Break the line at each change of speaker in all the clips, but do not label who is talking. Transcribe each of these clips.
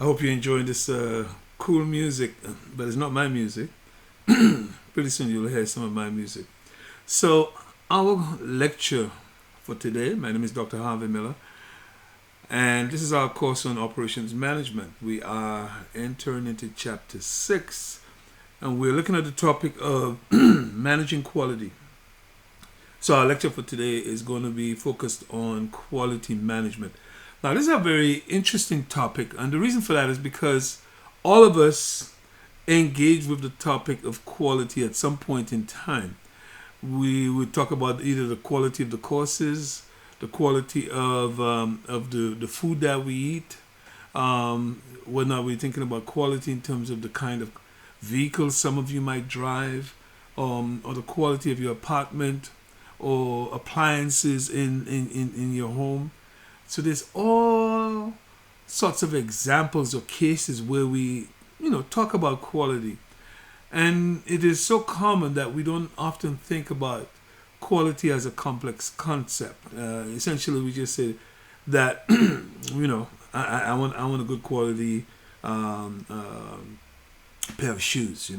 hope you're enjoying this cool music, but it's not my music. Pretty soon you'll hear some of my music. So, our lecture for today, my name is Dr. Harvey Miller, and this is our course on operations management. We are entering into chapter 6, and we're looking at the topic of managing quality. So, our lecture for today is going to be focused on quality management. Now, this is a very interesting topic, and the reason for that is because all of us engage with the topic of quality at some point in time. We would talk about either the quality of the courses, the quality of the food that we eat. Whether we're thinking about quality in terms of the kind of vehicles some of you might drive, or the quality of your apartment, or appliances in your home. So there's all sorts of examples or cases where we, talk about quality. And it is so common that we don't often think about quality as a complex concept. Essentially, we just say that, I want a good quality pair of shoes,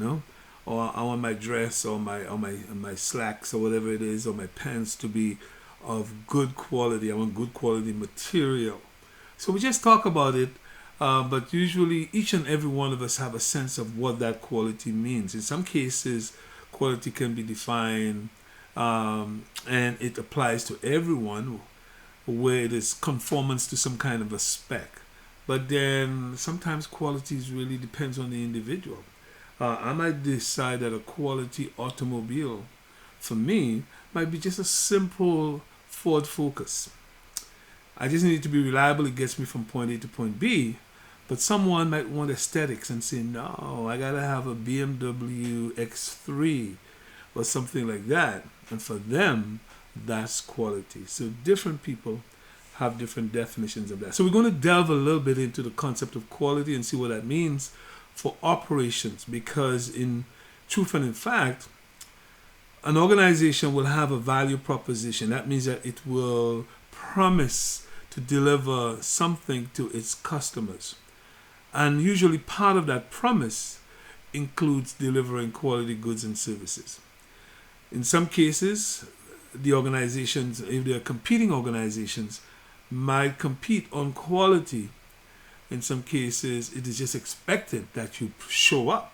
or I want my dress or my slacks or whatever it is, or my pants to be of good quality. I want good quality material. So we just talk about it, but usually each and every one of us have a sense of what that quality means. In some cases, quality can be defined, and it applies to everyone, where it is conformance to some kind of a spec. But then sometimes quality really depends on the individual. I might decide that a quality automobile for me might be just a simple Ford Focus. I just need it to be reliable. It gets me from point A to point B. But someone might want aesthetics and say, no, I gotta have a BMW X3 or something like that. And for them, that's quality. So different people have different definitions of that. So we're going to delve a little bit into the concept of quality and see what that means for operations. Because in truth and in fact, an organization will have a value proposition. That means that it will promise to deliver something to its customers. And usually part of that promise includes delivering quality goods and services. In some cases, the organizations, if they are competing organizations, might compete on quality. In some cases, it is just expected that you show up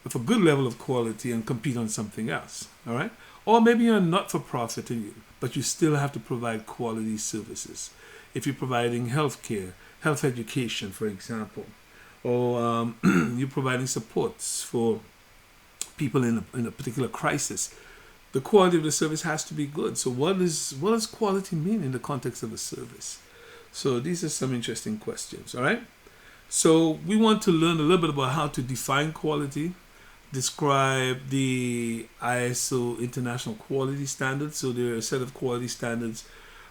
with a good level of quality and compete on something else. All right? Or maybe you're not for profit, but you still have to provide quality services. If you're providing healthcare, health education, for example, or you're providing supports for people in a particular crisis, the quality of the service has to be good. So what does quality mean in the context of a service? So these are some interesting questions, all right? So we want to learn a little bit about how to define quality, describe the ISO International Quality Standards. So there are a set of quality standards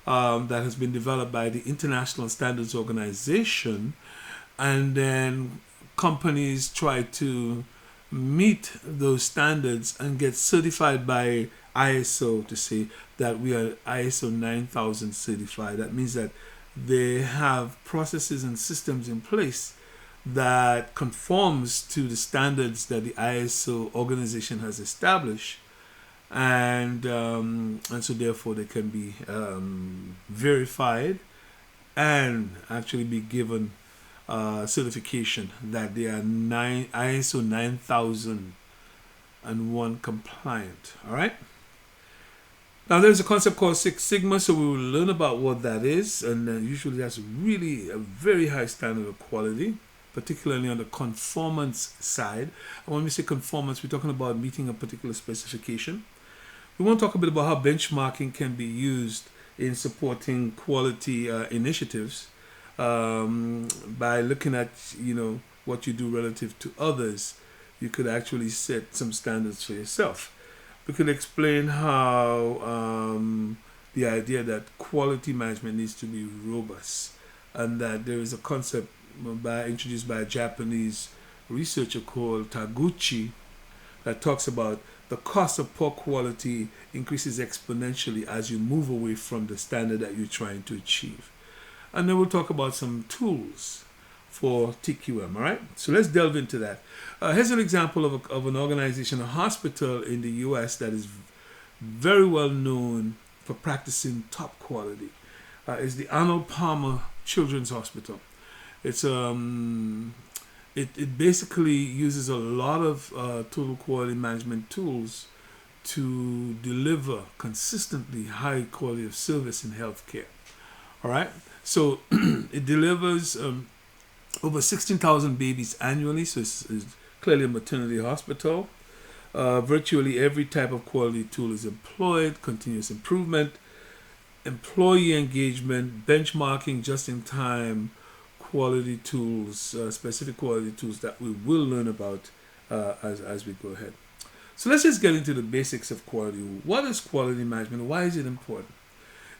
that has been developed by the International Standards Organization, and then companies try to meet those standards and get certified by ISO to say that we are ISO 9000 certified. That means that they have processes and systems in place that conforms to the standards that the ISO organization has established, and so therefore they can be verified and actually be given certification that they are ISO 9001 compliant. All right. Now there's a concept called Six Sigma, so we will learn about what that is, and usually that's really a very high standard of quality, particularly on the conformance side. And when we say conformance, we're talking about meeting a particular specification. We want to talk a bit about how benchmarking can be used in supporting quality initiatives by looking at what you do relative to others. You could actually set some standards for yourself. We could explain how the idea that quality management needs to be robust, and that there is a concept introduced by a Japanese researcher called Taguchi that talks about the cost of poor quality increases exponentially as you move away from the standard that you're trying to achieve. And then we'll talk about some tools for TQM. All right, so let's delve into that. Here's an example of an organization, a hospital in the U.S. that is very well known for practicing top quality. It's the Arnold Palmer Children's Hospital. It's it basically uses a lot of total quality management tools to deliver consistently high quality of service in healthcare. All right, so it delivers over 16,000 babies annually, so it's clearly a maternity hospital. Virtually every type of quality tool is employed: continuous improvement, employee engagement, benchmarking, just-in-time quality tools, specific quality tools that we will learn about as we go ahead. So let's just get into the basics of quality. What is quality management? Why is it important?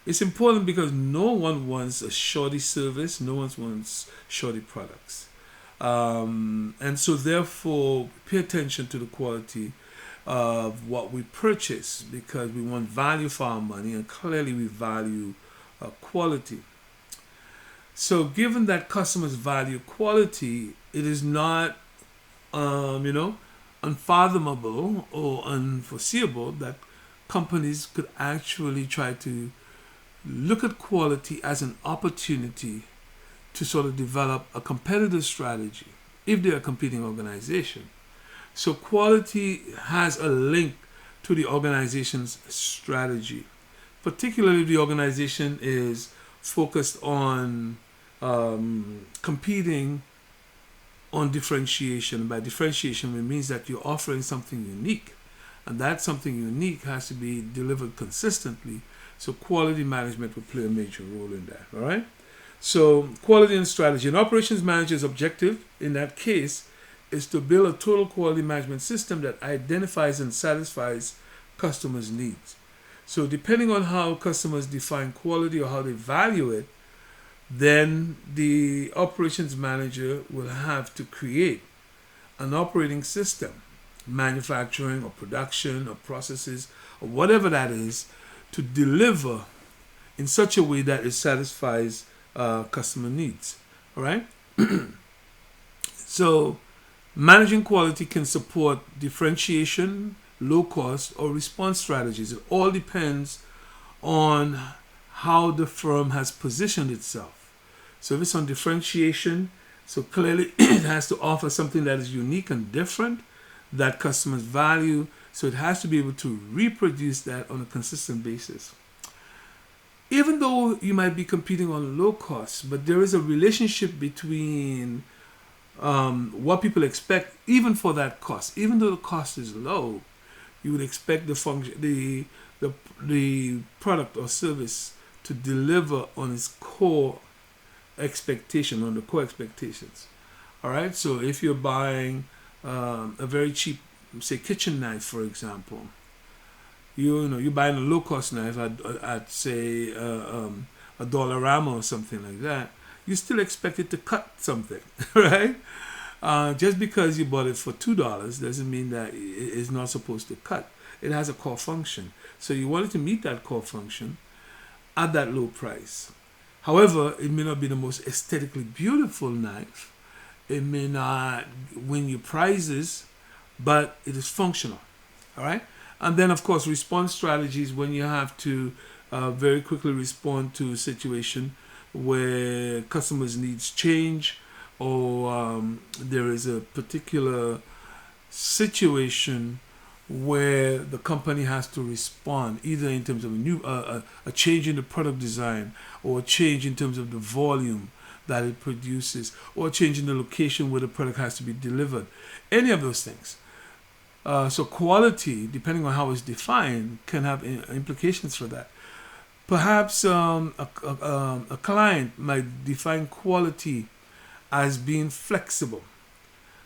It's important because no one wants a shoddy service. No one wants shoddy products. And so therefore, pay attention to the quality of what we purchase, because we want value for our money, and clearly we value quality. So given that customers value quality, it is not, unfathomable or unforeseeable that companies could actually try to look at quality as an opportunity to sort of develop a competitive strategy if they're a competing organization. So quality has a link to the organization's strategy, particularly if the organization is focused on competing on differentiation. By differentiation, it means that you're offering something unique, and that something unique has to be delivered consistently. So quality management will play a major role in that. All right. So quality and strategy. An operations manager's objective in that case is to build a total quality management system that identifies and satisfies customers' needs. So depending on how customers define quality or how they value it, then the operations manager will have to create an operating system, manufacturing or production or processes or whatever that is, to deliver in such a way that it satisfies customer needs. All right. So managing quality can support differentiation, low cost, or response strategies. It all depends on how the firm has positioned itself. So if it's on differentiation, so clearly it has to offer something that is unique and different that customers value. So it has to be able to reproduce that on a consistent basis. Even though you might be competing on low cost, but there is a relationship between what people expect, even for that cost. Even though the cost is low, you would expect the function, the product or service to deliver on its core expectation, on the core expectations. All right. So if you're buying a very cheap, say, kitchen knife, for example, you're buying a low cost knife at say a Dollarama or something like that. You still expect it to cut something, right? Just because you bought it for $2 doesn't mean that it is not supposed to cut. It has a core function. So you want it to meet that core function at that low price. However, it may not be the most aesthetically beautiful knife. It may not win you prizes, but it is functional. All right? And then, of course, response strategies, when you have to very quickly respond to a situation where customers' needs change, or there is a particular situation where the company has to respond, either in terms of a change in the product design, or a change in terms of the volume that it produces, or a change in the location where the product has to be delivered. Any of those things. So quality, depending on how it's defined, can have implications for that. Perhaps a client might define quality as being flexible.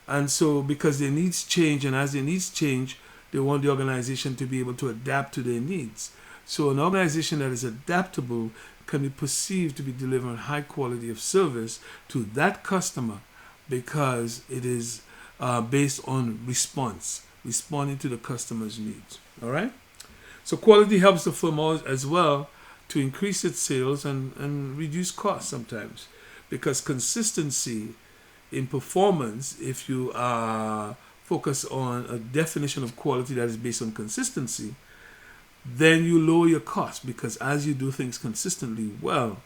And so because their needs change, and as their needs change, they want the organization to be able to adapt to their needs. So an organization that is adaptable can be perceived to be delivering high quality of service to that customer, because it is based on responding to the customer's needs. All right? So quality helps the firm as well to increase its sales and reduce costs sometimes, because consistency in performance if you focus on a definition of quality that is based on consistency. Then you lower your costs, because as you do things consistently well,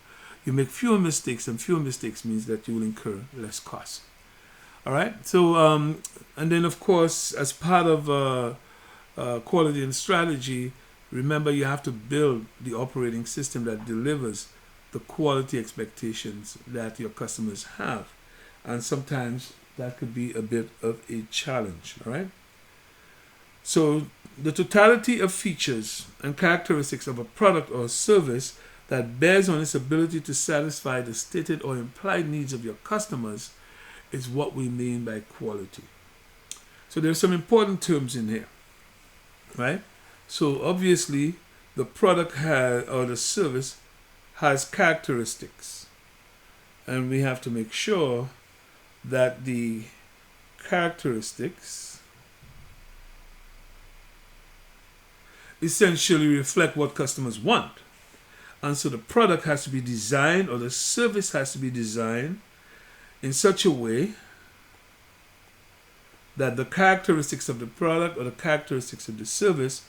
you make fewer mistakes, and fewer mistakes means that you will incur less costs. All right. So, and then of course, as part of quality and strategy, remember you have to build the operating system that delivers the quality expectations that your customers have, and sometimes that could be a bit of a challenge. All right. So the totality of features and characteristics of a product or service that bears on its ability to satisfy the stated or implied needs of your customers is what we mean by quality. So there's some important terms in here, right? So obviously the product has, or the service has characteristics, and we have to make sure that the characteristics essentially reflect what customers want. And so the product has to be designed, or the service has to be designed in such a way that the characteristics of the product or the characteristics of the service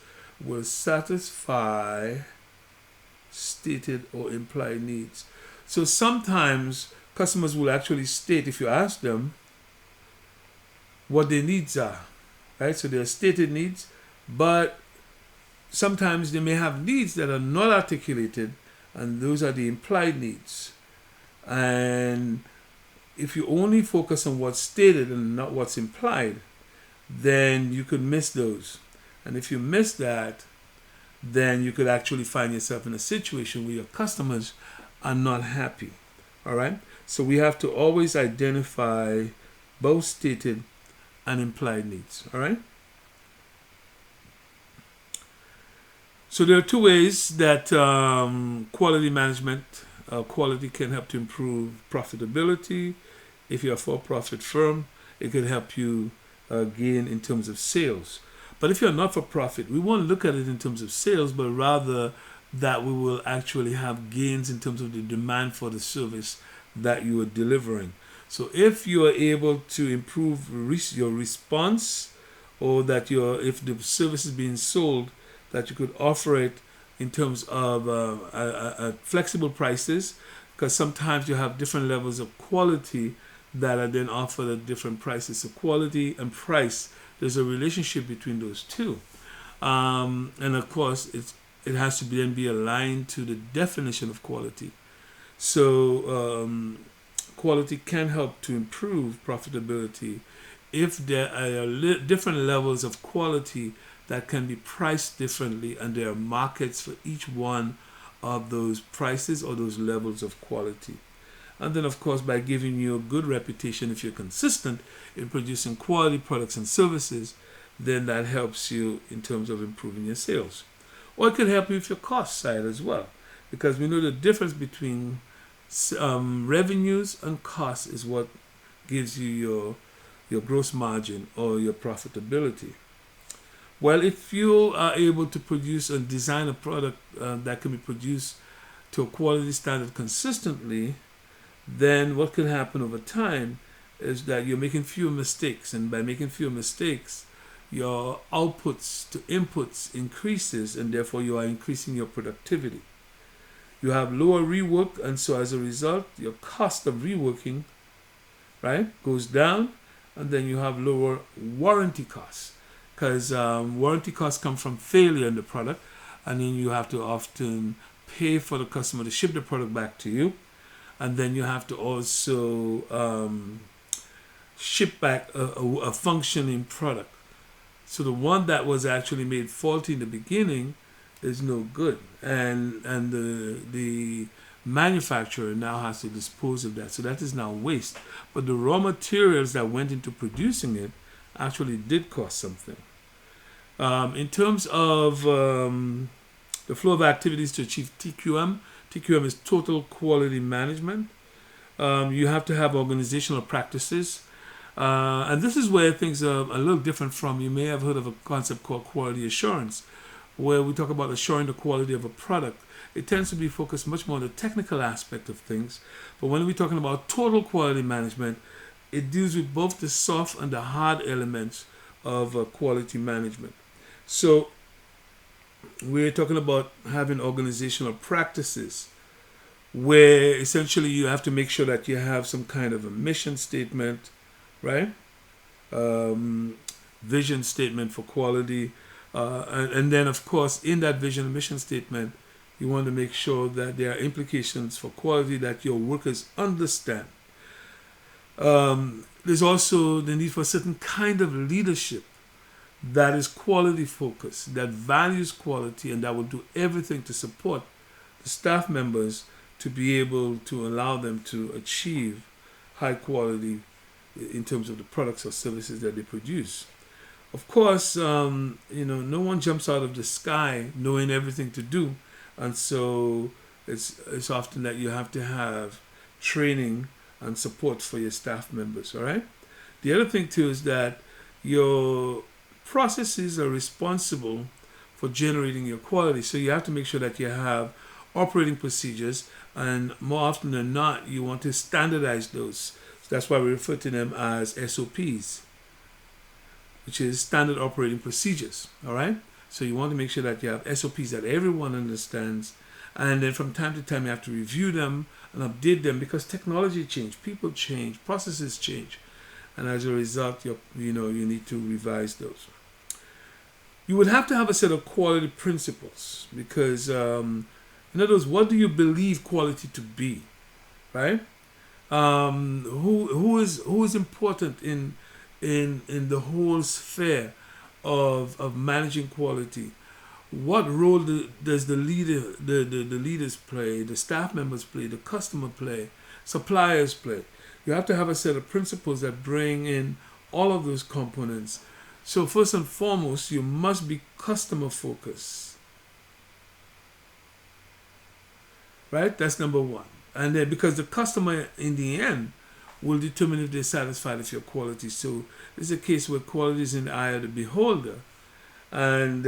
will satisfy stated or implied needs. So sometimes customers will actually state, if you ask them, what their needs are, right? So there are stated needs, but sometimes they may have needs that are not articulated, and those are the implied needs. And if you only focus on what's stated and not what's implied, then you could miss those. And if you miss that, then you could actually find yourself in a situation where your customers are not happy. All right? So we have to always identify both stated and implied needs. All right? So there are two ways that quality management, quality can help to improve profitability. If you're a for-profit firm, it could help you gain in terms of sales. But if you're not for profit, we won't look at it in terms of sales, but rather that we will actually have gains in terms of the demand for the service that you are delivering. So if you are able to improve your response, or that if the service is being sold, that you could offer it in terms of flexible prices, because sometimes you have different levels of quality that are then offered at different prices. So quality and price, there's a relationship between those two. And of course, it has to then be aligned to the definition of quality. So quality can help to improve profitability if there are different levels of quality that can be priced differently, and there are markets for each one of those prices or those levels of quality. And then, of course, by giving you a good reputation, if you're consistent in producing quality products and services, then that helps you in terms of improving your sales. Or it could help you with your cost side as well, because we know the difference between revenues and costs is what gives you your gross margin or your profitability. Well, if you are able to produce and design a product that can be produced to a quality standard consistently, then what can happen over time is that you're making fewer mistakes. And by making fewer mistakes, your outputs to inputs increases, and therefore you are increasing your productivity. You have lower rework, and so as a result, your cost of reworking, right, goes down, and then you have lower warranty costs. Because warranty costs come from failure in the product, and then you have to often pay for the customer to ship the product back to you, and then you have to also ship back a functioning product. So the one that was actually made faulty in the beginning is no good, and the manufacturer now has to dispose of that. So that is now waste. But the raw materials that went into producing it actually did cost something. In terms of the flow of activities to achieve TQM, TQM is Total Quality Management. You have to have organizational practices. And this is where things are a little different from, you may have heard of a concept called quality assurance, where we talk about assuring the quality of a product. It tends to be focused much more on the technical aspect of things. But when we're talking about total quality management, it deals with both the soft and the hard elements of quality management. So we're talking about having organizational practices where essentially you have to make sure that you have some kind of a mission statement, right? Vision statement for quality. And then, of course, in that vision and mission statement, you want to make sure that there are implications for quality that your workers understand. There's also the need for a certain kind of leadership that is quality focused, that values quality, and that will do everything to support the staff members to be able to allow them to achieve high quality in terms of the products or services that they produce. Of course, no one jumps out of the sky knowing everything to do, and so it's often that you have to have training and support for your staff members. All right. The other thing too is that your processes are responsible for generating your quality, so you have to make sure that you have operating procedures, and more often than not, you want to standardize those. So that's why we refer to them as SOPs, which is standard operating procedures. All right. So you want to make sure that you have SOPs that everyone understands, and then from time to time you have to review them and update them because technology change, people change, processes change, and as a result, you need to revise those. You would have to have a set of quality principles because, in other words, what do you believe quality to be, right? Who is important in the whole sphere of managing quality? What role does the leaders play, the staff members play, the customer play, suppliers play? You have to have a set of principles that bring in all of those components. So first and foremost, you must be customer focused, right? That's number one. And then because the customer in the end will determine if they're satisfied with your quality. So it's a case where quality is in the eye of the beholder. And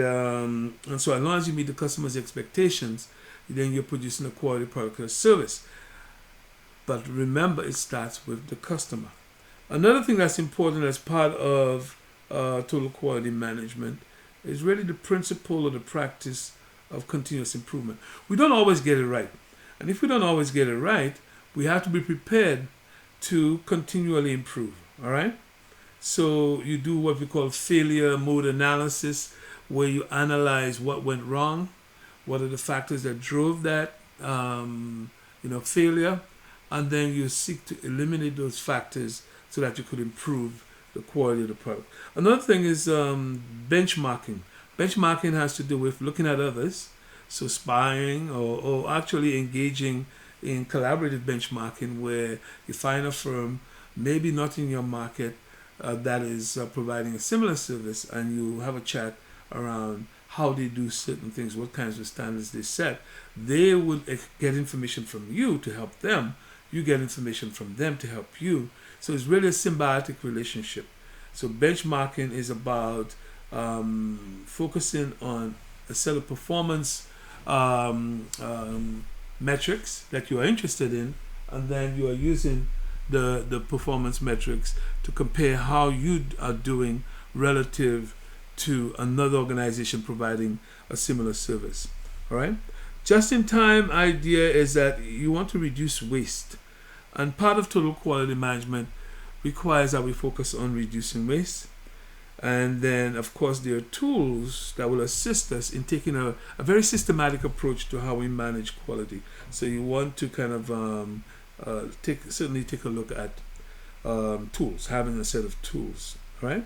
so as long as you meet the customer's expectations, then you're producing a quality product or service. But remember, it starts with the customer. Another thing that's important as part of total quality management is really the principle or the practice of continuous improvement. We don't always get it right. And if we don't always get it right, we have to be prepared to continually improve. All right? So you do what we call failure mode analysis, where you analyze what went wrong, what are the factors that drove that failure, and then you seek to eliminate those factors so that you could improve the quality of the product. Another thing is benchmarking. Benchmarking has to do with looking at others, so spying or actually engaging in collaborative benchmarking, where you find a firm, maybe not in your market, that is providing a similar service, and you have a chat around how they do certain things, what kinds of standards they set. They would get information from you to help them. You get information from them to help you. So it's really a symbiotic relationship. So benchmarking is about focusing on a set of performance metrics that you are interested in, and then you are using the performance metrics to compare how you are doing relative to another organization providing a similar service. All right. Just-in-time idea is that you want to reduce waste, and part of total quality management requires that we focus on reducing waste. And then, of course, there are tools that will assist us in taking a very systematic approach to how we manage quality. So you want to kind of certainly take a look at tools, having a set of tools, right?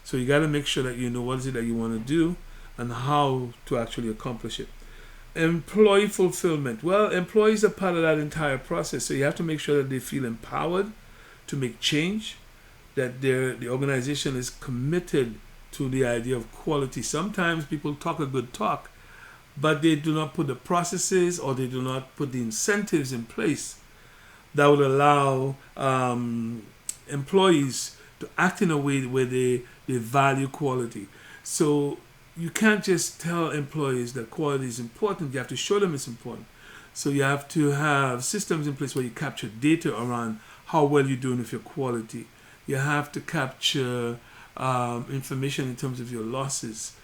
So you got to make sure that you know what is it that you want to do and how to actually accomplish it. Employee fulfillment. Well, employees are part of that entire process, so you have to make sure that they feel empowered to make change, that the organization is committed to the idea of quality. Sometimes people talk a good talk, but they do not put the processes or they do not put the incentives in place that would allow employees to act in a way where they value quality. So you can't just tell employees that quality is important. You have to show them it's important. So you have to have systems in place where you capture data around how well you're doing with your quality. You have to capture information in terms of your losses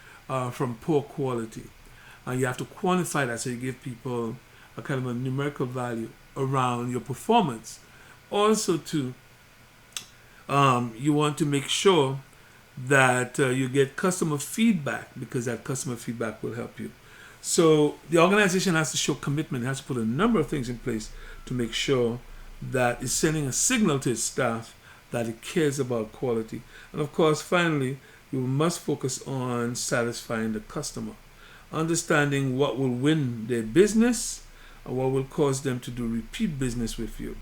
from poor quality. And you have to quantify that so you give people a kind of a numerical value around your performance. Also, too, you want to make sure that you get customer feedback, because that customer feedback will help you. So the organization has to show commitment, it has to put a number of things in place to make sure that it's sending a signal to its staff that it cares about quality. And of course, finally, you must focus on satisfying the customer, understanding what will win their business and what will cause them to do repeat business with you.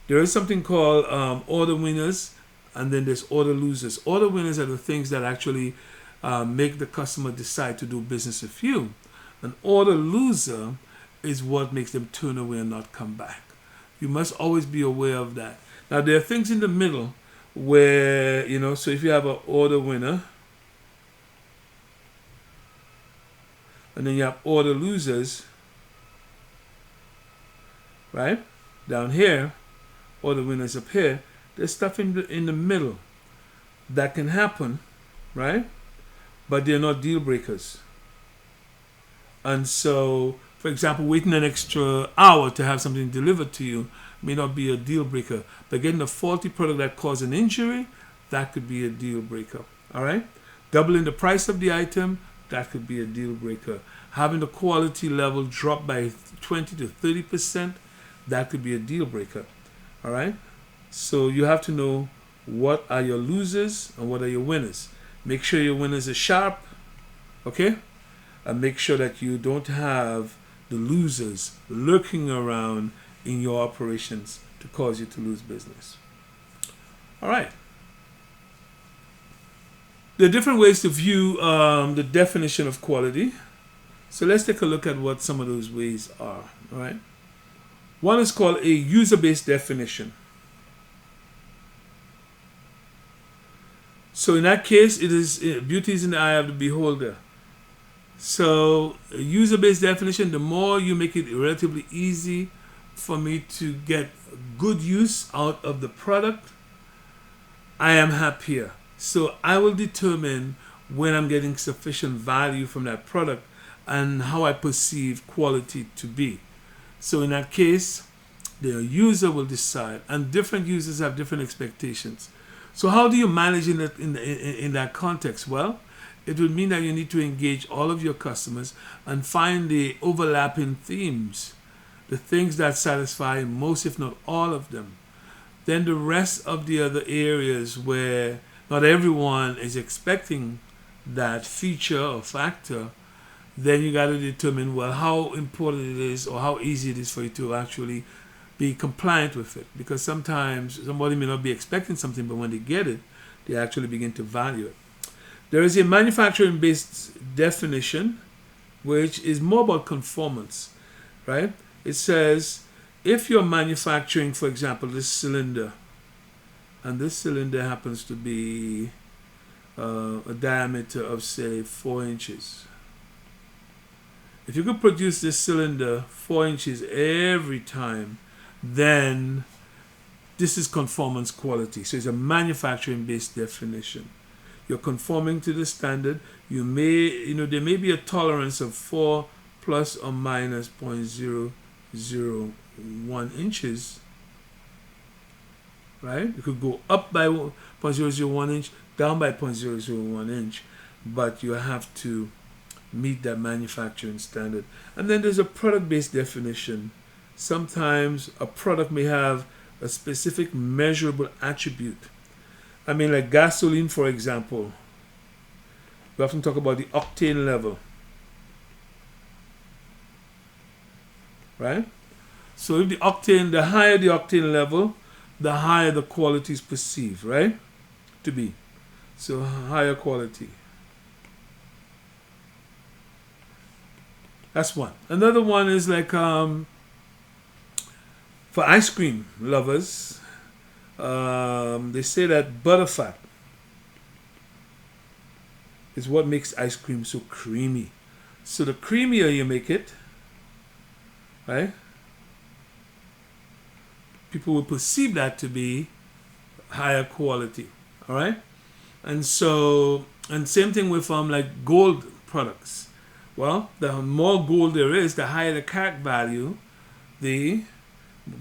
There is something called order winners, and then there's order losers. Order winners are the things that actually make the customer decide to do business with you. An order loser is what makes them turn away and not come back. You must always be aware of that. Now, there are things in the middle where, so if you have an order winner, and then you have order losers, right? Down here, order winners up here, there's stuff in the middle that can happen, right? But they're not deal breakers. And so, for example, waiting an extra hour to have something delivered to you may not be a deal breaker. But getting a faulty product that caused an injury, that could be a deal breaker. All right? Doubling the price of the item, that could be a deal breaker. Having the quality level drop by 20 to 30%, that could be a deal breaker. All right? So you have to know what are your losers and what are your winners. Make sure your winners are sharp, okay? And make sure that you don't have the losers lurking around in your operations to cause you to lose business. All right. There are different ways to view the definition of quality. So let's take a look at what some of those ways are. All right. One is called a user-based definition. So in that case, it is beauty is in the eye of the beholder. So a user-based definition, the more you make it relatively easy for me to get good use out of the product, I am happier. So I will determine when I'm getting sufficient value from that product and how I perceive quality to be. So in that case, the user will decide, and different users have different expectations. So how do you manage in that context? Well, it would mean that you need to engage all of your customers and find the overlapping themes, the things that satisfy most, if not all of them. Then the rest of the other areas where not everyone is expecting that feature or factor, then you got to determine, well, how important it is or how easy it is for you to actually be compliant with it. Because sometimes somebody may not be expecting something, but when they get it, they actually begin to value it. There is a manufacturing-based definition, which is more about conformance, right? It says, if you're manufacturing, for example, this cylinder, and this cylinder happens to be a diameter of, say, 4 inches. If you could produce this cylinder 4 inches every time, then this is conformance quality. So it's a manufacturing-based definition. You're conforming to the standard. You may, there may be a tolerance of 4 plus or minus 0.001 inches, right? You could go up by 0.001 inch, down by 0.001 inch, but you have to meet that manufacturing standard. And then there's a product-based definition. Sometimes a product may have a specific measurable attribute. I mean, like gasoline, for example. We often talk about the octane level, right? So if the higher the octane level, the higher the quality is perceived, right? To be. So higher quality. That's one. Another one is like for ice cream lovers, they say that butterfat is what makes ice cream so creamy. So the creamier you make it, right, people will perceive that to be higher quality. All right. And so, and same thing with like gold products. Well, the more gold there is, the higher the carat value, the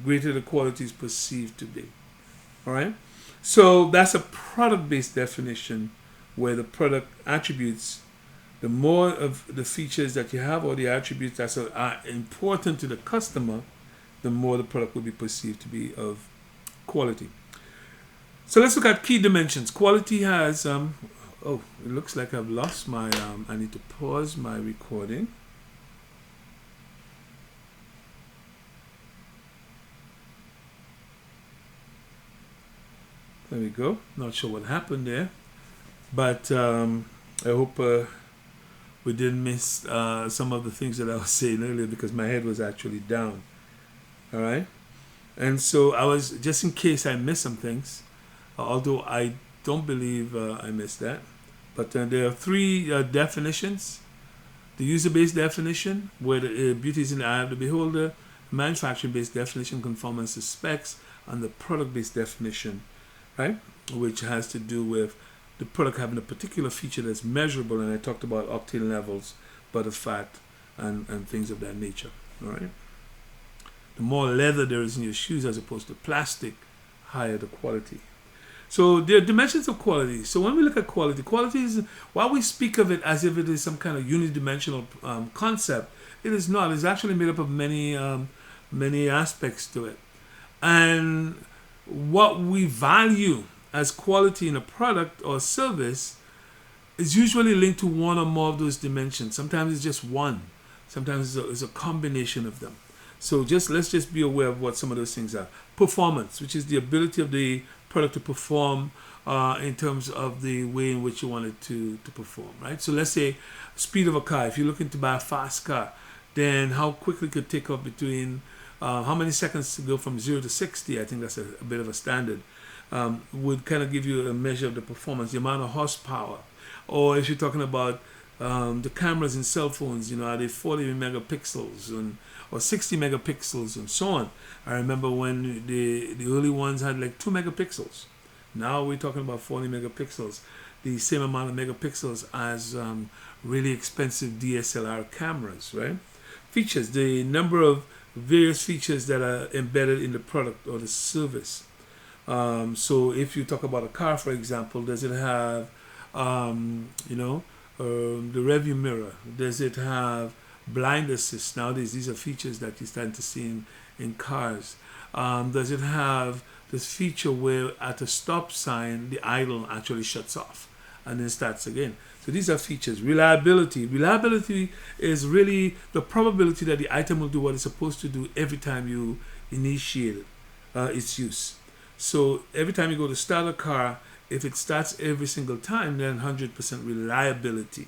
greater the quality is perceived to be. All right. So that's a product-based definition where the product attributes, the more of the features that you have or the attributes that are important to the customer, the more the product will be perceived to be of quality. So let's look at key dimensions. Quality has, oh, it looks like I've lost my, I need to pause my recording. There we go. Not sure what happened there, but I hope we didn't miss some of the things that I was saying earlier because my head was actually down. All right. And so I was, just in case I missed some things, although I don't believe I missed that. But there are three definitions. The user-based definition, where the beauty is in the eye of the beholder, manufacturing-based definition, conformance to specs, and the product-based definition, right? Which has to do with the product having a particular feature that's measurable, and I talked about octane levels, butter fat, and things of that nature, all right? The more leather there is in your shoes as opposed to plastic, higher the quality. So there are dimensions of quality. So when we look at quality, quality is, while we speak of it as if it is some kind of unidimensional concept, it is not. It's actually made up of many aspects to it. And what we value as quality in a product or service is usually linked to one or more of those dimensions. Sometimes it's just one. Sometimes it's a combination of them. So let's just be aware of what some of those things are. Performance, which is the ability of the product to perform in terms of the way in which you want it to perform, right? So let's say speed of a car. If you're looking to buy a fast car, then how quickly it could take off between, how many seconds to go from 0 to 60, I think that's a bit of a standard, would kind of give you a measure of the performance, the amount of horsepower. Or if you're talking about the cameras in cell phones, are they 40 megapixels or 60 megapixels and so on. I remember when the early ones had like 2 megapixels. Now we're talking about 40 megapixels, the same amount of megapixels as really expensive DSLR cameras, right? Features, the number of various features that are embedded in the product or the service. So if you talk about a car, for example, does it have, the rearview mirror? Does it have blind assist? Nowadays, these are features that you start to see in cars. Does it have this feature where at a stop sign, the idle actually shuts off and then starts again? So these are features. Reliability. Reliability is really the probability that the item will do what it's supposed to do every time you initiate its use. So every time you go to start a car, if it starts every single time, then 100% reliability.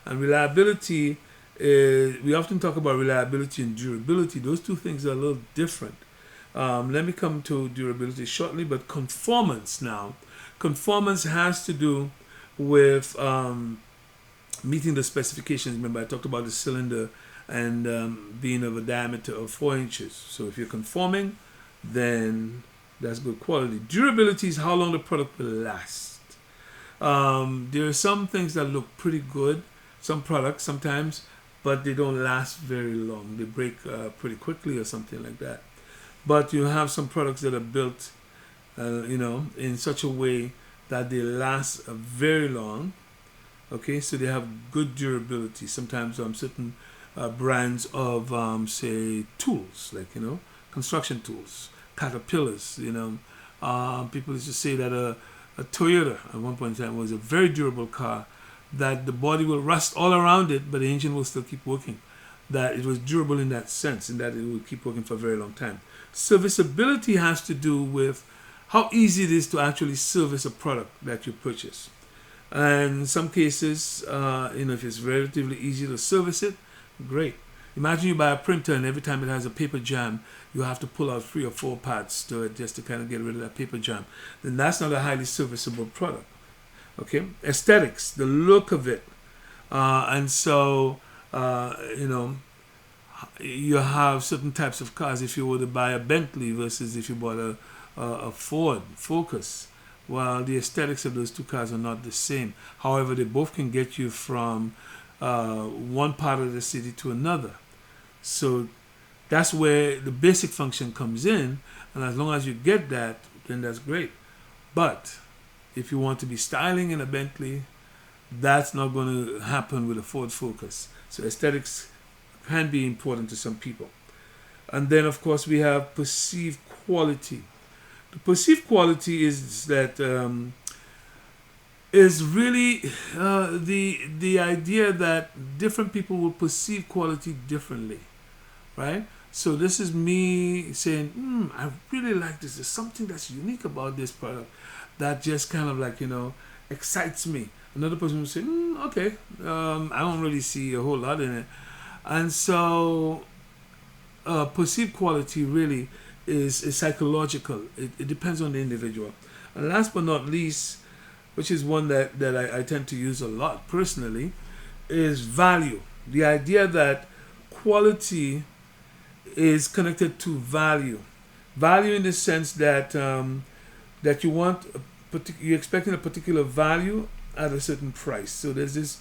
And reliability, we often talk about reliability and durability. Those two things are a little different. Let me come to durability shortly, but conformance now. Conformance has to do with meeting the specifications. Remember, I talked about the cylinder and being of a diameter of 4 inches. So if you're conforming, then that's good quality. Durability is how long the product will last. There are some things that look pretty good, some products sometimes, but they don't last very long. They break pretty quickly or something like that. But you have some products that are built, in such a way that they last very long. Okay, so they have good durability. Sometimes certain brands of, say, tools, like, construction tools, caterpillars, people used to say that a Toyota at one point in time was a very durable car, that the body will rust all around it, but the engine will still keep working. That it was durable in that sense, in that it will keep working for a very long time. Serviceability has to do with how easy it is to actually service a product that you purchase. And in some cases, if it's relatively easy to service it, great. Imagine you buy a printer and every time it has a paper jam, you have to pull out 3 or 4 parts to it just to kind of get rid of that paper jam. Then that's not a highly serviceable product. Okay, aesthetics, the look of it, and so you have certain types of cars. If you were to buy a Bentley versus if you bought a Ford Focus, Well, the aesthetics of those two cars are not the same. However, they both can get you from one part of the city to another. So that's where the basic function comes in, and as long as you get that, then that's great. But if you want to be styling in a Bentley, that's not going to happen with a Ford Focus. So aesthetics can be important to some people. And then, of course, we have perceived quality. The perceived quality is that is really the idea that different people will perceive quality differently, right? So this is me saying, I really like this. There's something that's unique about this product that just kind of like, excites me. Another person will say, okay, I don't really see a whole lot in it. And so perceived quality really is psychological. It depends on the individual. And last but not least, which is one that I tend to use a lot personally, is value. The idea that quality is connected to value. Value in the sense that that you're expecting a particular value at a certain price. So there's this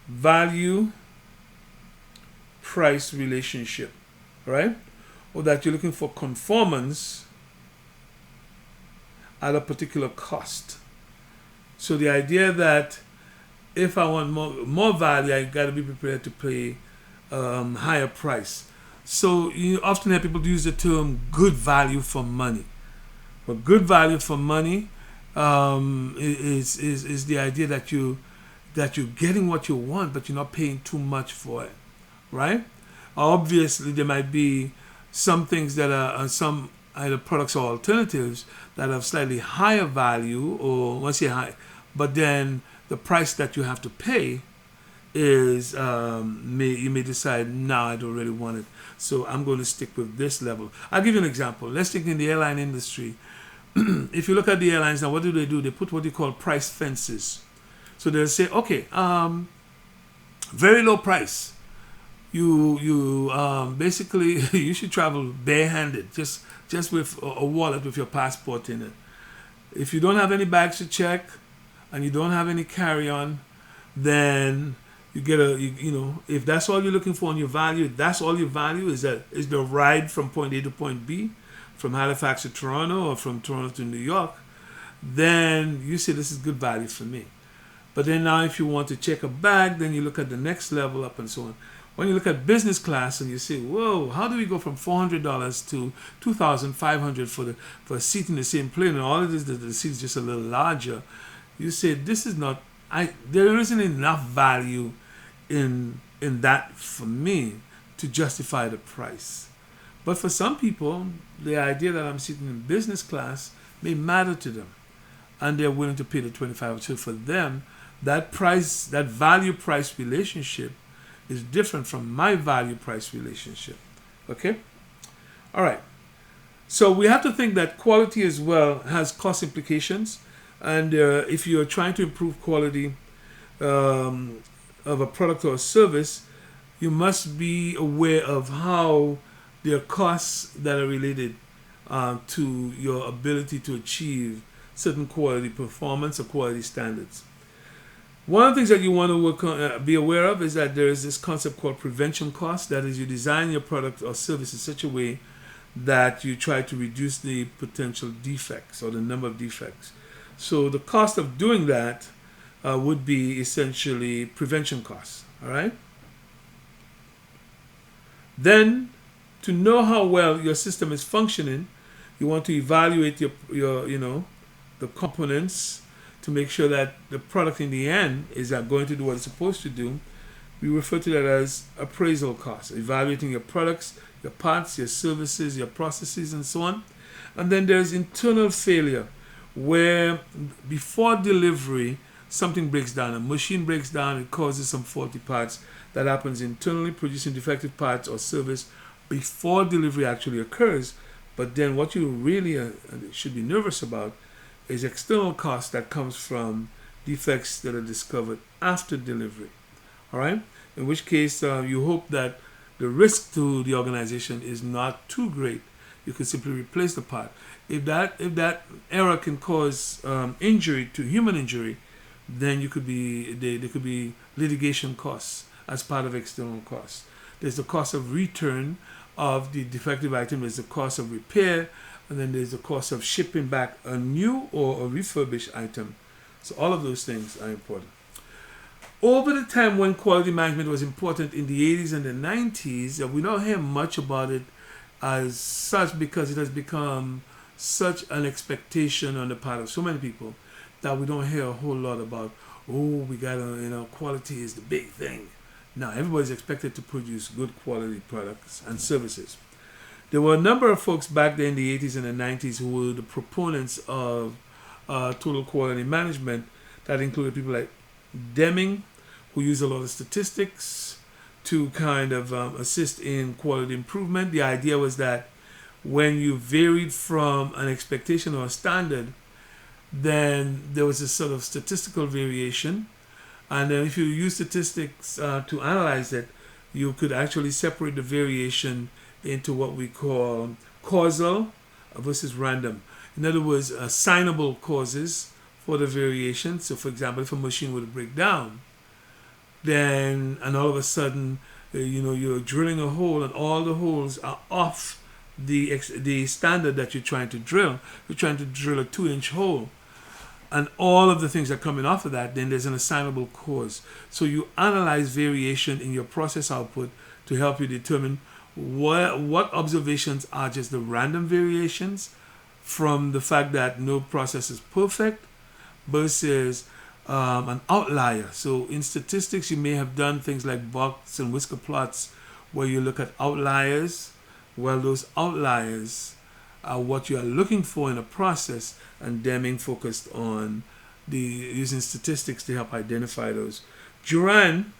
value price relationship, right? Or that you're looking for conformance at a particular cost. So the idea that if I want more value, I got to be prepared to pay higher price. So you often hear people use the term good value for money. But good value for money is the idea that you're getting what you want, but you're not paying too much for it, right? Obviously, there might be some things that are some either products or alternatives that have slightly higher value, or once you high, but then the price that you have to pay is you may decide, no, I don't really want it, so I'm going to stick with this level. I'll give you an example. Let's think in the airline industry. If you look at the airlines now, what do? They put what they call price fences. So they'll say, okay, very low price. You basically you should travel barehanded, just with a wallet with your passport in it. If you don't have any bags to check and you don't have any carry-on, then you get if that's all you're looking for in your value, that's all your value is the ride from point A to point B, from Halifax to Toronto or from Toronto to New York, then you say this is good value for me. But then now if you want to check a bag, then you look at the next level up and so on. When you look at business class and you say, whoa, how do we go from $400 to $2,500 for a seat in the same plane, and all it is that the seat is just a little larger, you say this is not, there isn't enough value in that for me to justify the price. But for some people, the idea that I'm sitting in business class may matter to them, and they're willing to pay the $25. So for them, that price, that value price relationship is different from my value price relationship. Okay? All right. So we have to think that quality as well has cost implications. And if you're trying to improve quality of a product or a service, you must be aware of how there are costs that are related to your ability to achieve certain quality performance or quality standards. One of the things that you want to be aware of is that there is this concept called prevention cost. That is, you design your product or service in such a way that you try to reduce the potential defects or the number of defects. So the cost of doing that would be essentially prevention costs. All right. Then, to know how well your system is functioning, you want to evaluate your the components to make sure that the product in the end is going to do what it's supposed to do. We refer to that as appraisal costs, evaluating your products, your parts, your services, your processes, and so on. And then there's internal failure, where before delivery, something breaks down, a machine breaks down, it causes some faulty parts. That happens internally, producing defective parts or service before delivery actually occurs. But then what you really should be nervous about is external cost that comes from defects that are discovered after delivery. All right? In which case, you hope that the risk to the organization is not too great you could simply replace the part. If that error can cause injury to human injury, then there could be litigation costs as part of external costs. There's the cost of return of the defective item, there's the cost of repair, and then there's the cost of shipping back a new or a refurbished item. So all of those things are important. Over the time when quality management was important in the 80s and the 90s, we don't hear much about it as such because it has become such an expectation on the part of so many people that we don't hear a whole lot about, we gotta, quality is the big thing. Now, everybody's expected to produce good quality products and services. There were a number of folks back there in the 80s and the 90s who were the proponents of total quality management. That included people like Deming, who used a lot of statistics to kind of assist in quality improvement. The idea was that when you varied from an expectation or a standard, then there was a sort of statistical variation. And then if you use statistics to analyze it, you could actually separate the variation into what we call causal versus random. In other words, assignable causes for the variation. So for example, if a machine were to break down, then, and all of a sudden, you're drilling a hole and all the holes are off the standard that you're trying to drill. You're trying to drill a 2-inch hole, and all of the things are coming off of that, then there's an assignable cause. So you analyze variation in your process output to help you determine what observations are just the random variations from the fact that no process is perfect versus an outlier. So in statistics, you may have done things like box and whisker plots where you look at outliers. Well, those outliers are what you are looking for in a process, and Deming focused on using statistics to help identify those. Duran,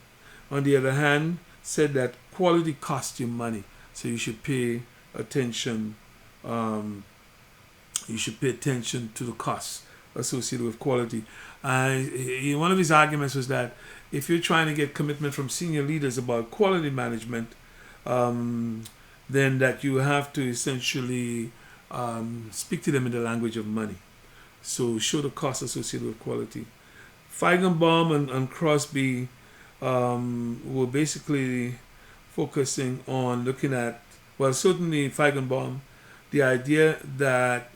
on the other hand, said that quality costs you money, so you should pay attention. You should pay attention to the costs associated with quality. One of his arguments was that if you're trying to get commitment from senior leaders about quality management, then that you have to essentially speak to them in the language of money. So show the cost associated with quality. Feigenbaum and Crosby were basically focusing on looking at, well, certainly Feigenbaum, the idea that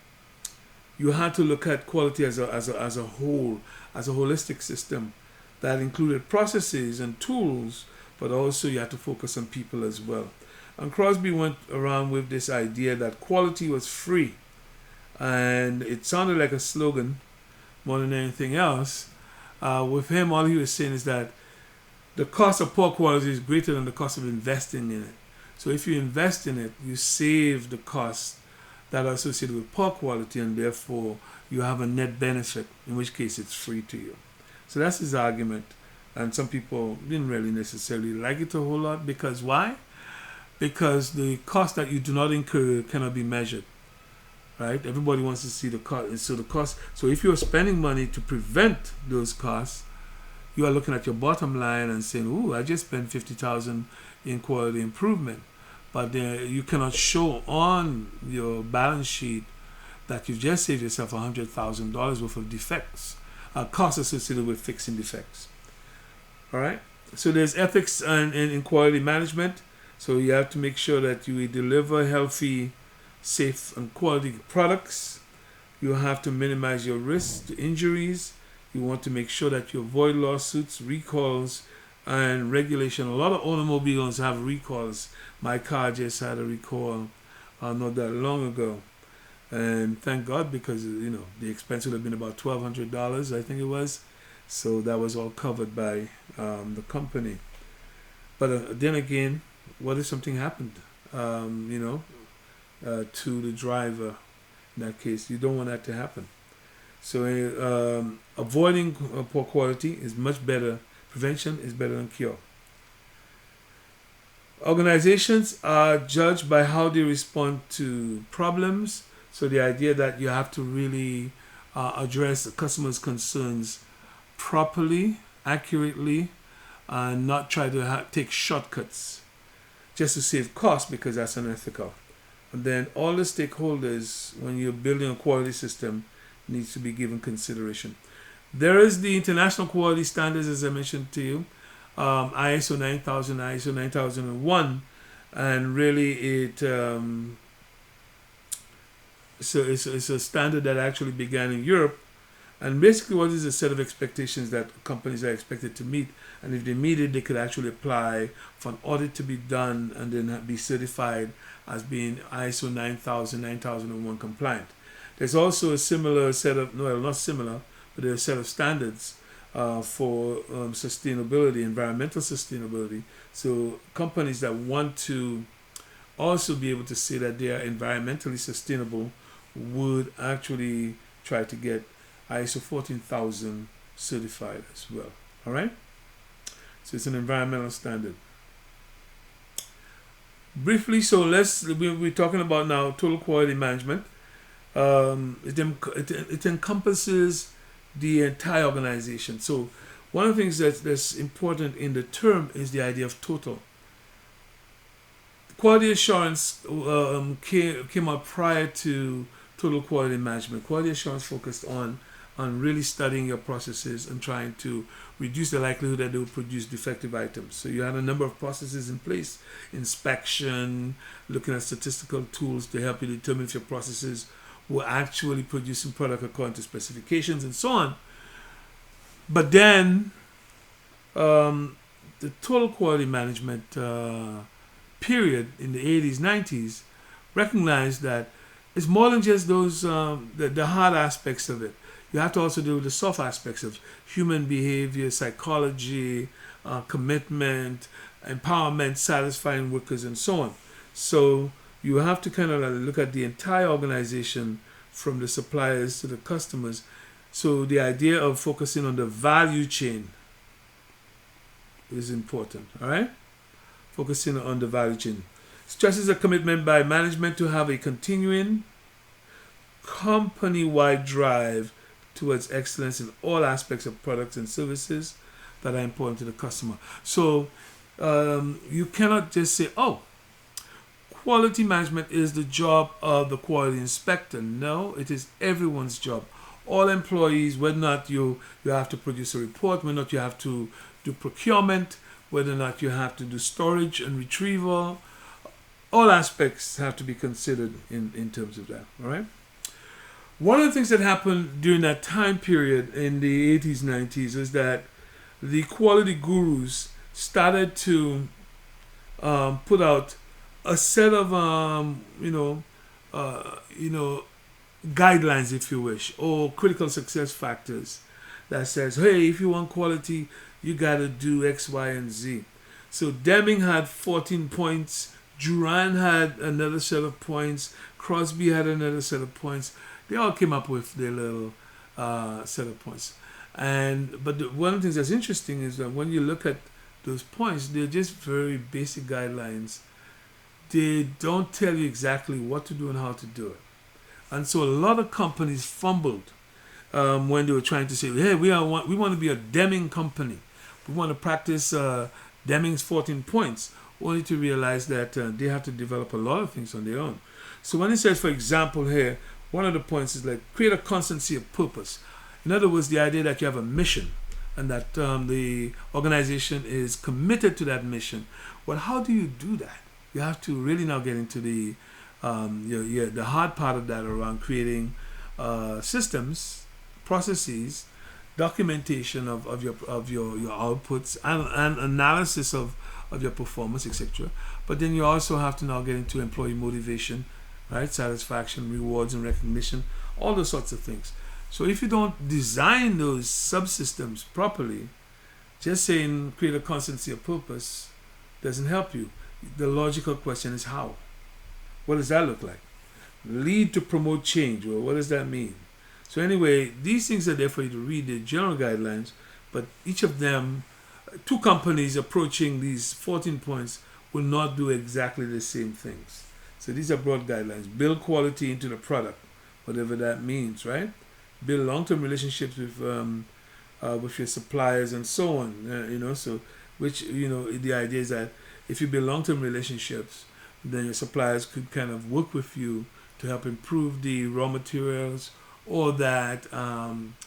you had to look at quality as a whole, as a holistic system that included processes and tools, but also you had to focus on people as well. And Crosby went around with this idea that quality was free, and it sounded like a slogan more than anything else. With him, all he was saying is that the cost of poor quality is greater than the cost of investing in it. So if you invest in it, you save the costs that are associated with poor quality, and therefore you have a net benefit, in which case it's free to you. So that's his argument. And some people didn't really necessarily like it a whole lot. Because why? Because the cost that you do not incur cannot be measured. Right? Everybody wants to see the cost. So if you're spending money to prevent those costs, you are looking at your bottom line and saying, "Ooh, I just spent $50,000 in quality improvement." But you cannot show on your balance sheet that you've just saved yourself $100,000 worth of defects, costs associated with fixing defects. All right. So there's ethics in quality management. So you have to make sure that you deliver healthy, safe, and quality products. You have to minimize your risk to injuries. You want to make sure that you avoid lawsuits, recalls, and regulation. A lot of automobiles have recalls. My car just had a recall not that long ago. And thank God, because the expense would have been about $1,200, I think it was. So that was all covered by the company. But then again, what if something happened, to the driver? In that case, you don't want that to happen. So avoiding poor quality is much better. Prevention is better than cure. Organizations are judged by how they respond to problems. So the idea that you have to really address the customer's concerns properly, accurately, and not try to take shortcuts just to save costs, because that's unethical. And then all the stakeholders, when you're building a quality system, needs to be given consideration. There is the international quality standards, as I mentioned to you, ISO 9000, ISO 9001, and really it's a standard that actually began in Europe. And basically, what is a set of expectations that companies are expected to meet, and if they meet it, they could actually apply for an audit to be done and then be certified as being ISO 9000, 9001 compliant. There's also a similar set of, no, not similar, but there's a set of standards for sustainability, environmental sustainability. So companies that want to also be able to say that they are environmentally sustainable would actually try to get ISO 14000 certified as well. All right? So it's an environmental standard. Briefly, so we're talking about now total quality management. It encompasses the entire organization. So one of the things that's important in the term is the idea of total. Quality assurance came out prior to total quality management. Quality assurance focused on really studying your processes and trying to reduce the likelihood that they will produce defective items. So you had a number of processes in place: inspection, looking at statistical tools to help you determine if your processes were actually producing product according to specifications and so on. But then the total quality management period in the 80s, 90s recognized that it's more than just those the hard aspects of it. You have to also do the soft aspects of human behavior, psychology, commitment, empowerment, satisfying workers, and so on. So you have to kind of look at the entire organization from the suppliers to the customers. So the idea of focusing on the value chain is important, all right? Focusing on the value chain. Stresses a commitment by management to have a continuing company-wide drive towards excellence in all aspects of products and services that are important to the customer. So you cannot just say, oh, quality management is the job of the quality inspector. No, it is everyone's job. All employees, whether or not you have to produce a report, whether or not you have to do procurement, whether or not you have to do storage and retrieval, all aspects have to be considered in terms of that. All right. One of the things that happened during that time period in the 80s, 90s is that the quality gurus started to put out a set of guidelines, if you wish, or critical success factors that says, hey, if you want quality, you got to do X, Y, and Z. So Deming had 14 points. Duran had another set of points. Crosby had another set of points. They all came up with their little set of points. But one of the things that's interesting is that when you look at those points, they're just very basic guidelines. They don't tell you exactly what to do and how to do it. And so a lot of companies fumbled when they were trying to say, hey, we want to be a Deming company. We want to practice Deming's 14 points, only to realize that they have to develop a lot of things on their own. So when it says, for example, here, one of the points is like create a constancy of purpose. In other words, the idea that you have a mission and that the organization is committed to that mission. Well, how do you do that? You have to really now get into the hard part of that around creating systems, processes, documentation of your outputs and analysis of your performance, etc. But then you also have to now get into employee motivation, right? Satisfaction, rewards and recognition, all those sorts of things. So if you don't design those subsystems properly, just saying create a constancy of purpose doesn't help you. The logical question is how? What does that look like? Lead to promote change. Well, what does that mean? So anyway, these things are there for you to read, the general guidelines, but each of them, two companies approaching these 14 points will not do exactly the same things. So these are broad guidelines. Build quality into the product, whatever that means, right? Build long-term relationships with your suppliers and so on. So the idea is that if you build long-term relationships, Then your suppliers could kind of work with you to help improve the raw materials, or that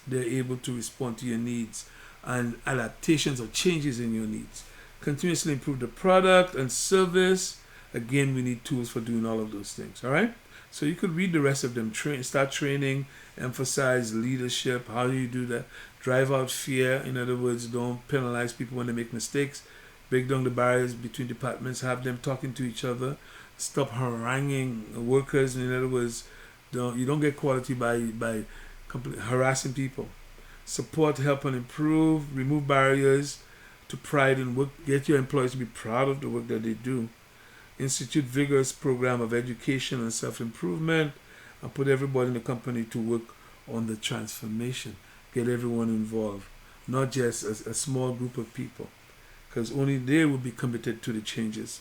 they're able to respond to your needs and adaptations or changes in your needs. Continuously improve the product and service. Again, we need tools for doing all of those things. All right. So you could read the rest of them. Start training, emphasize leadership. How do you do that? Drive out fear. In other words, don't penalize people when they make mistakes. Break down the barriers between departments. Have them talking to each other. Stop haranguing workers. In other words, you don't get quality by harassing people. Support, help, and improve. Remove barriers to pride in work. Get your employees to be proud of the work that they do. Institute vigorous program of education and self-improvement, and put everybody in the company to work on the transformation. Get everyone involved, not just a small group of people, because only they will be committed to the changes.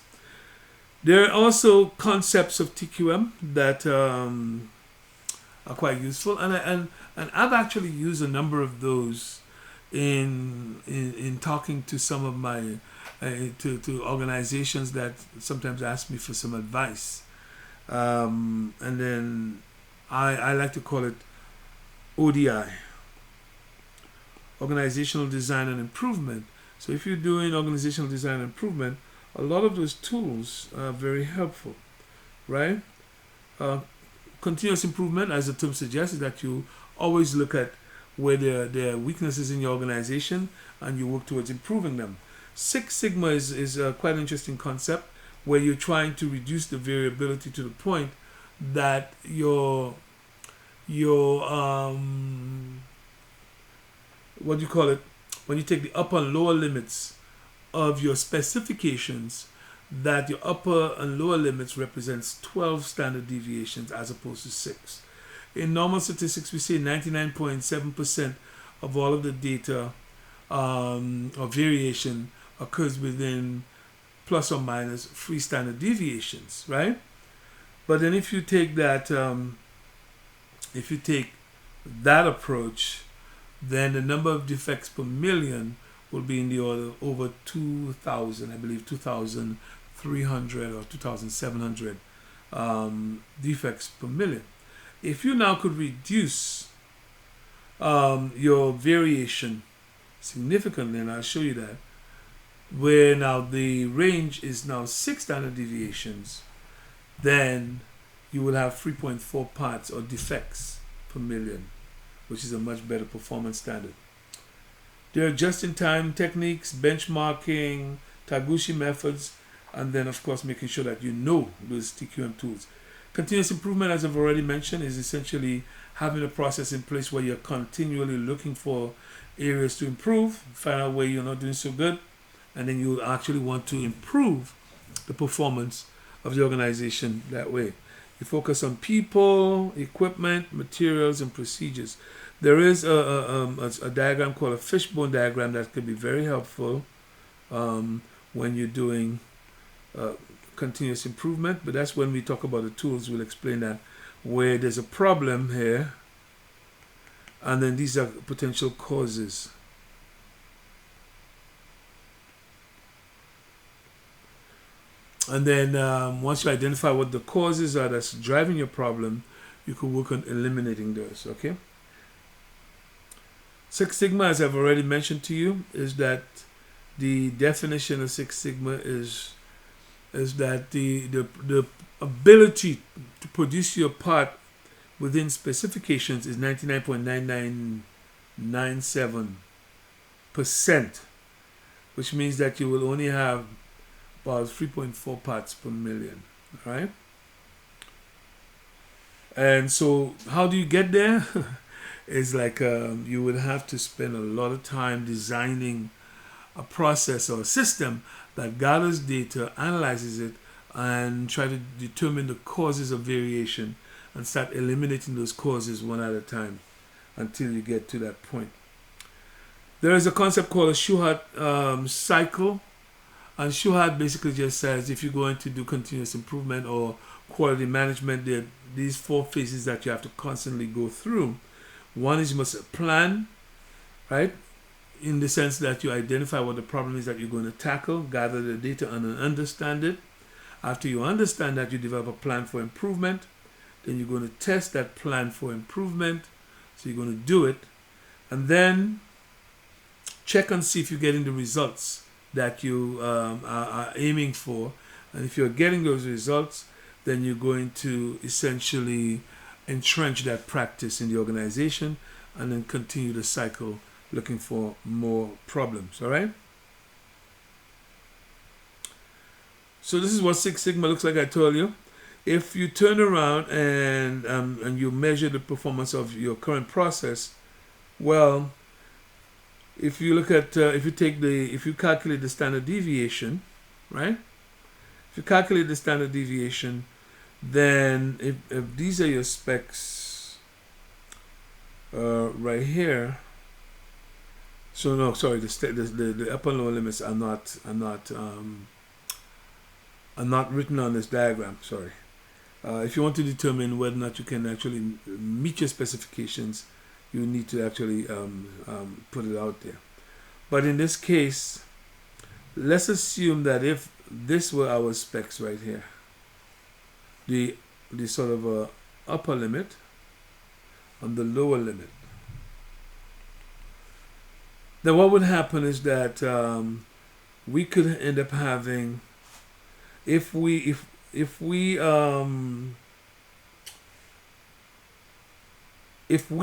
There are also concepts of TQM that are quite useful, and I've actually used a number of those in talking to some of my to organizations that sometimes ask me for some advice, and then I like to call it ODI, Organizational Design and Improvement. So if you're doing organizational design and improvement, a lot of those tools are very helpful, right? Continuous improvement, as the term suggests, is that you always look at where there are weaknesses in your organization and you work towards improving them. Six Sigma is a quite interesting concept where you're trying to reduce the variability to the point that your what do you call it, when you take the upper and lower limits of your specifications, that your upper and lower limits represents 12 standard deviations as opposed to 6. In normal statistics, we say 99.7% of all of the data or variation occurs within plus or minus 3 standard deviations, right? But then if you take that approach, then the number of defects per million will be in the order of over 2,000, I believe 2,300 or 2,700 defects per million. If you now could reduce your variation significantly, and I'll show you that, where now the range is now 6 standard deviations, then you will have 3.4 parts or defects per million, which is a much better performance standard. There are just-in-time techniques, benchmarking, Taguchi methods, and then of course making sure that you know those TQM tools. Continuous improvement, as I've already mentioned, is essentially having a process in place where you're continually looking for areas to improve, find out where you're not doing so good, and then you actually want to improve the performance of the organization that way. You focus on people, equipment, materials, and procedures. There is a diagram called a fishbone diagram that could be very helpful when you're doing continuous improvement, but that's when we talk about the tools. We'll explain that, where there's a problem here, and then these are potential causes. And then once you identify what the causes are that's driving your problem, you can work on eliminating those, okay? Six Sigma, as I've already mentioned to you, is that the definition of Six Sigma is that the ability to produce your part within specifications is 99.9997%, which means that you will only have about 3.4 parts per million, right? And so how do you get there? It's like you would have to spend a lot of time designing a process or a system that gathers data, analyzes it, and try to determine the causes of variation and start eliminating those causes one at a time until you get to that point. There is a concept called a Shewhart cycle, and Shewhart basically just says if you're going to do continuous improvement or quality management, there are these 4 phases that you have to constantly go through. One is you must plan, right? In the sense that you identify what the problem is that you're going to tackle, gather the data and understand it, After you understand that, you develop a plan for improvement. Then you're going to test that plan for improvement. So you're going to do it. And then check and see if you're getting the results that you are aiming for. And if you're getting those results, then you're going to essentially entrench that practice in the organization and then continue the cycle looking for more problems. All right? So this is what Six Sigma looks like, I told you. If you turn around and you measure the performance of your current process, well, if you look at, if you calculate the standard deviation, right? If you calculate the standard deviation, then if these are your specs right here, so no, sorry, the upper and lower limits are not written on this diagram. Sorry. If you want to determine whether or not you can actually meet your specifications, you need to actually put it out there. But in this case, let's assume that if this were our specs right here, the sort of upper limit and the lower limit, then what would happen is that we could end up having, if we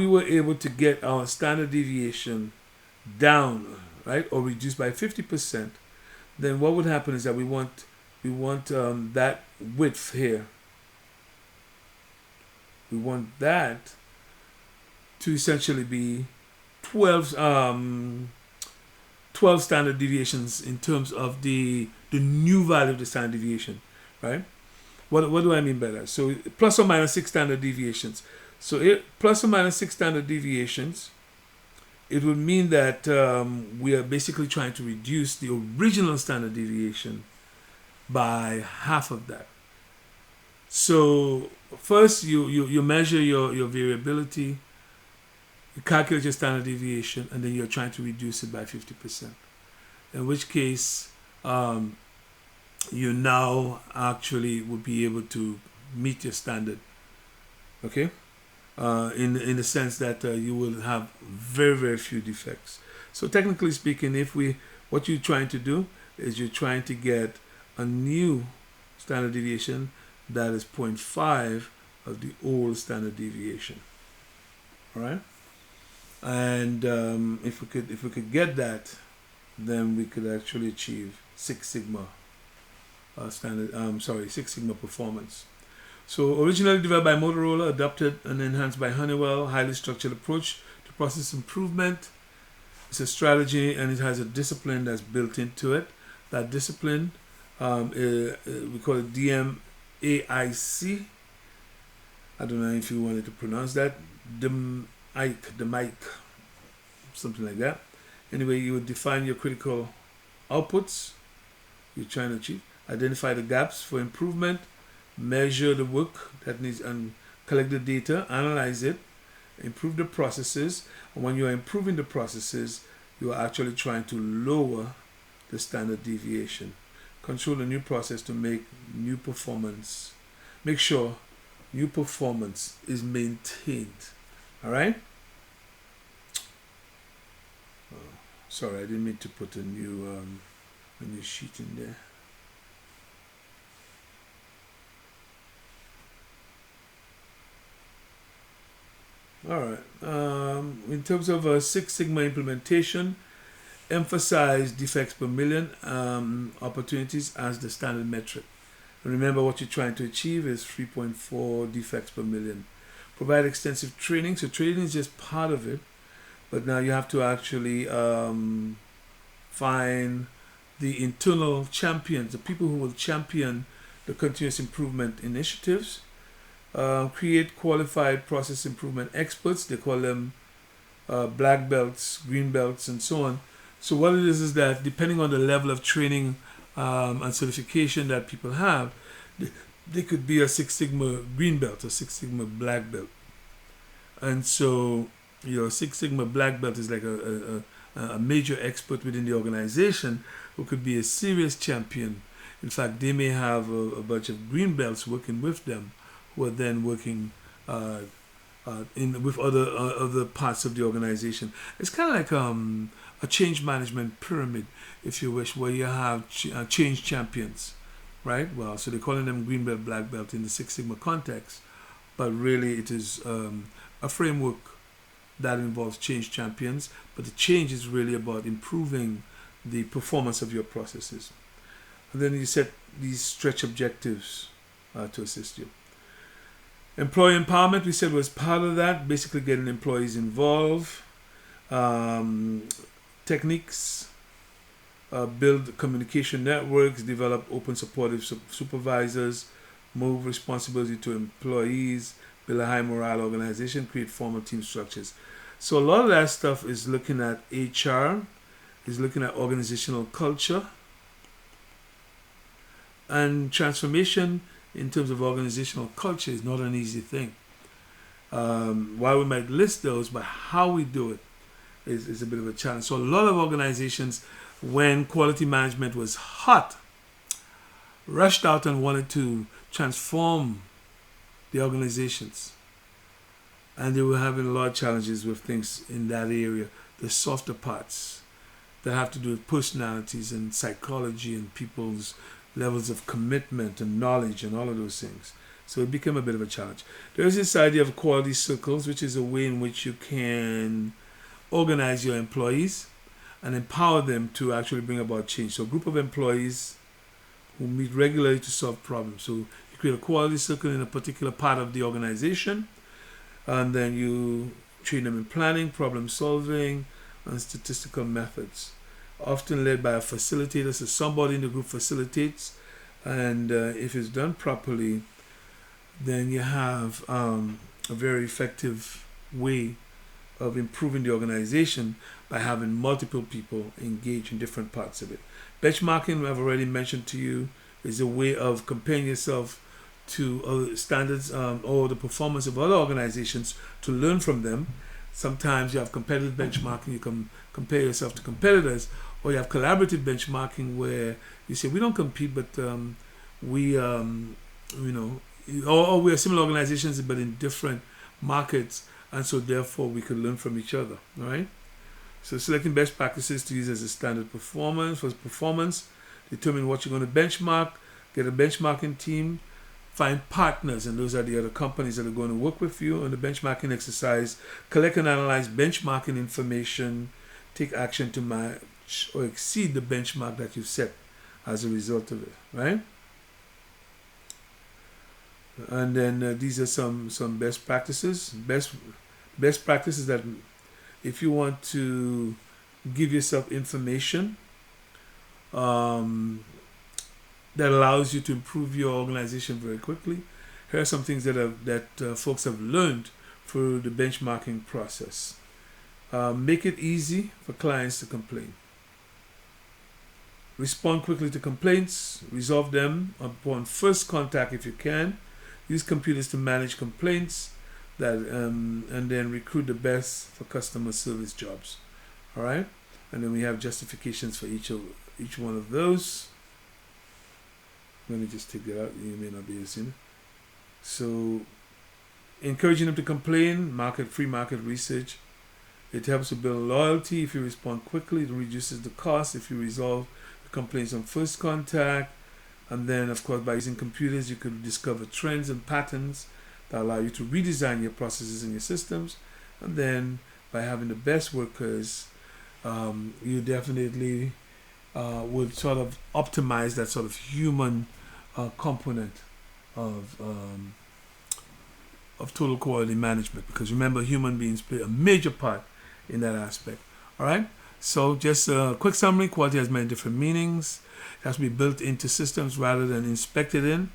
were able to get our standard deviation down, right, or reduced by 50%, then what would happen is that we want that width here. We want that to essentially be 12 standard deviations in terms of the new value of the standard deviation, right? What do I mean by that? So plus or minus 6 standard deviations. So plus or minus 6 standard deviations, it would mean that we are basically trying to reduce the original standard deviation by half of that. So first you measure your variability, you calculate your standard deviation, and then you're trying to reduce it by 50%. In which case, you now actually would be able to meet your standard. Okay? In the sense that you will have very, very few defects. So technically speaking, what you're trying to do is you're trying to get a new standard deviation that is 0.5 of the old standard deviation. All right? And if we could get that, then we could actually achieve Six Sigma Six Sigma performance. So originally developed by Motorola, adopted and enhanced by Honeywell, highly structured approach to process improvement. It's a strategy and it has a discipline that's built into it. That discipline, we call it DMAIC. I don't know if you wanted to pronounce that. DMAIC, something like that. Anyway, you would define your critical outputs you're trying to achieve, identify the gaps for improvement, measure the work that needs, and collect the data, analyze it, improve the processes. And when you are improving the processes, you are actually trying to lower the standard deviation. Control the new process to make new performance. Make sure new performance is maintained. All right? Oh, sorry, I didn't mean to put a new sheet in there. All right. In terms of Six Sigma implementation, emphasize defects per million opportunities as the standard metric. And remember, what you're trying to achieve is 3.4 defects per million. Provide extensive training. So training is just part of it, but now you have to actually find the internal champions, the people who will champion the continuous improvement initiatives. Create qualified process improvement experts. They call them black belts, green belts, and so on. So what it is that depending on the level of training and certification that people have, they could be a Six Sigma green belt or Six Sigma black belt. And so your Six Sigma black belt is like a major expert within the organization who could be a serious champion In fact, they may have a bunch of green belts working with them, who are then working in with other parts of the organization. It's kind of like a change management pyramid, if you wish, where you have change champions, right? Well, so they're calling them green belt, black belt in the Six Sigma context, but really it is a framework that involves change champions, but the change is really about improving the performance of your processes. And then you set these stretch objectives to assist you. Employee empowerment, we said, was part of that, basically getting employees involved. Techniques, build communication networks, develop open supportive supervisors, move responsibility to employees, build a high morale organization, create formal team structures. So a lot of that stuff is looking at HR, is looking at organizational culture, and transformation in terms of organizational culture is not an easy thing. While we might list those, but how we do it is a bit of a challenge. So a lot of organizations, when quality management was hot, rushed out and wanted to transform the organizations. And they were having a lot of challenges with things in that area, the softer parts that have to do with personalities and psychology and people's levels of commitment and knowledge and all of those things. So it became a bit of a challenge. There is this idea of quality circles, which is a way in which you can organize your employees and empower them to actually bring about change. So a group of employees who meet regularly to solve problems. So you create a quality circle in a particular part of the organization, and then you train them in planning, problem solving, and statistical methods. Often led by a facilitator, so somebody in the group facilitates, and if it's done properly, then you have a very effective way of improving the organization by having multiple people engage in different parts of it. Benchmarking, I've already mentioned to you, is a way of comparing yourself to other standards or the performance of other organizations to learn from them. Sometimes you have competitive benchmarking, you can compare yourself to competitors, or you have collaborative benchmarking where you say, we don't compete, but we are similar organizations, but in different markets, and so therefore we could learn from each other, all right? So selecting best practices to use as a standard performance, determine what you're going to benchmark, get a benchmarking team, find partners, and those are the other companies that are going to work with you on the benchmarking exercise, collect and analyze benchmarking information, take action to match or exceed the benchmark that you've set as a result of it, right? And then these are some best practices. Best practices that if you want to give yourself information that allows you to improve your organization very quickly, here are some things that folks have learned through the benchmarking process. Make it easy for clients to complain. Respond quickly to complaints. Resolve them upon first contact if you can. Use computers to manage complaints and then recruit the best for customer service jobs. All right? And then we have justifications for each one of those. Let me just take that out. You may not be able to see it. So, encouraging them to complain, free market research. It helps to build loyalty. If you respond quickly, it reduces the cost. If you resolve the complaints on first contact, and then, of course, by using computers, you could discover trends and patterns that allow you to redesign your processes and your systems. And then, by having the best workers, you definitely would sort of optimize that sort of human component of total quality management. Because remember, human beings play a major part in that aspect. All right. So just a quick summary: quality has many different meanings. It has to be built into systems rather than inspected in.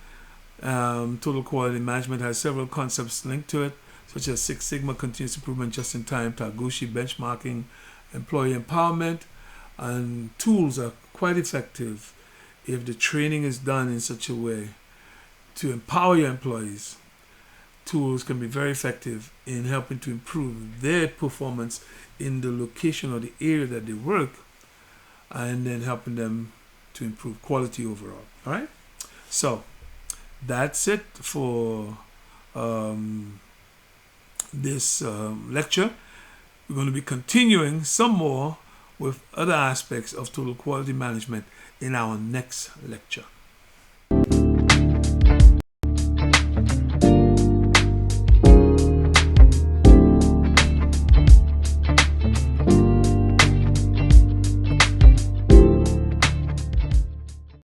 Total quality management has several concepts linked to it, such as Six Sigma, continuous improvement, just-in-time, Taguchi, benchmarking, employee empowerment, and tools are quite effective if the training is done in such a way to empower your employees. Tools can be very effective in helping to improve their performance in the location or the area that they work, and then helping them to improve quality overall. All right. So that's it for this lecture. We're going to be continuing some more with other aspects of total quality management in our next lecture.